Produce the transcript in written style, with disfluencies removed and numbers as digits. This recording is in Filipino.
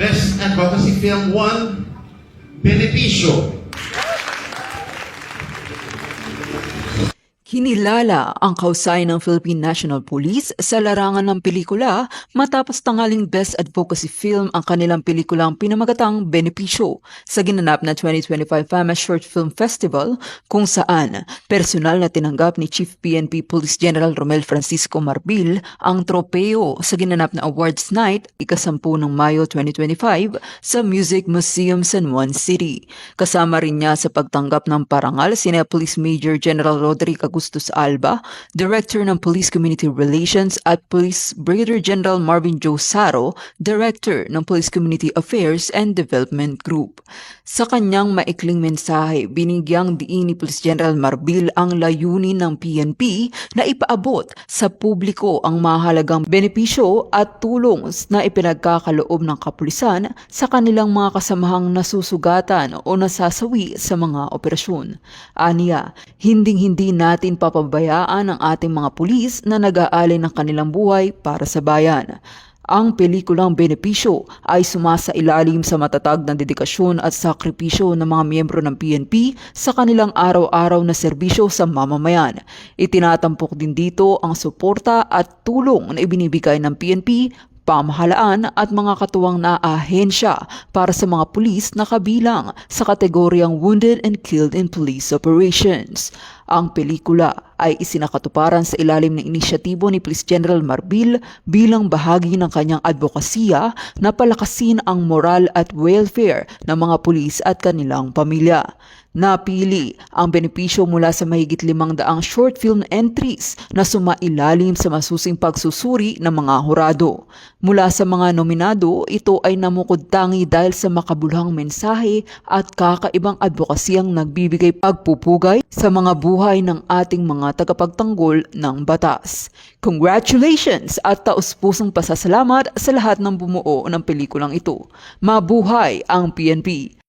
Best Advocacy Film won Beneficio. Kinilala ang kausay ng Philippine National Police sa larangan ng pelikula matapos tanghaling Best Advocacy Film ang kanilang pelikulang pinamagatang Beneficio sa ginanap na 2025 FAMAS Short Film Festival kung saan personal na tinanggap ni Chief PNP Police General Romel Francisco Marbil ang tropeo sa ginanap na Awards Night ika-10 ng Mayo 2025 sa Music Museum San Juan City. Kasama rin niya sa pagtanggap ng parangal sina Police Major General Roderick Agustus Alba, Director ng Police Community Relations at Police Brigadier General Marvin Joe Saro, Director ng Police Community Affairs and Development Group. Sa kanyang maikling mensahe, binigyang diin ni Police General Marbil ang layunin ng PNP na ipaabot sa publiko ang mahalagang benepisyo at tulong na ipinagkakaloob ng kapulisan sa kanilang mga kasamahang nasusugatan o nasasawi sa mga operasyon. Aniya, hinding-hindi natin papabayaan ang ating mga pulis na nag-aalay ng kanilang buhay para sa bayan. Ang pelikulang Beneficio ay sumasailalim sa matatag na dedikasyon at sakripisyo ng mga miyembro ng PNP sa kanilang araw-araw na serbisyo sa mamamayan. Itinatampok din dito ang suporta at tulong na ibinibigay ng PNP, pamahalaan at mga katuwang na ahensya para sa mga pulis na kabilang sa kategoryang Wounded and Killed in Police Operations. Ang pelikula ay isinakatuparan sa ilalim ng inisyatibo ni Police General Marbil bilang bahagi ng kanyang advokasya na palakasin ang moral at welfare ng mga pulis at kanilang pamilya. Napili ang benepisyo mula sa mahigit 500 short film entries na sumailalim sa masusing pagsusuri ng mga hurado. Mula sa mga nominado, ito ay namukod-tangi dahil sa makabuluhang mensahe at kakaibang advokasyang nagbibigay pagpupugay sa mga buhay ng ating mga tagapagtanggol ng batas. Congratulations at taus-pusong pasasalamat sa lahat ng bumuo ng pelikulang ito. Mabuhay ang PNP!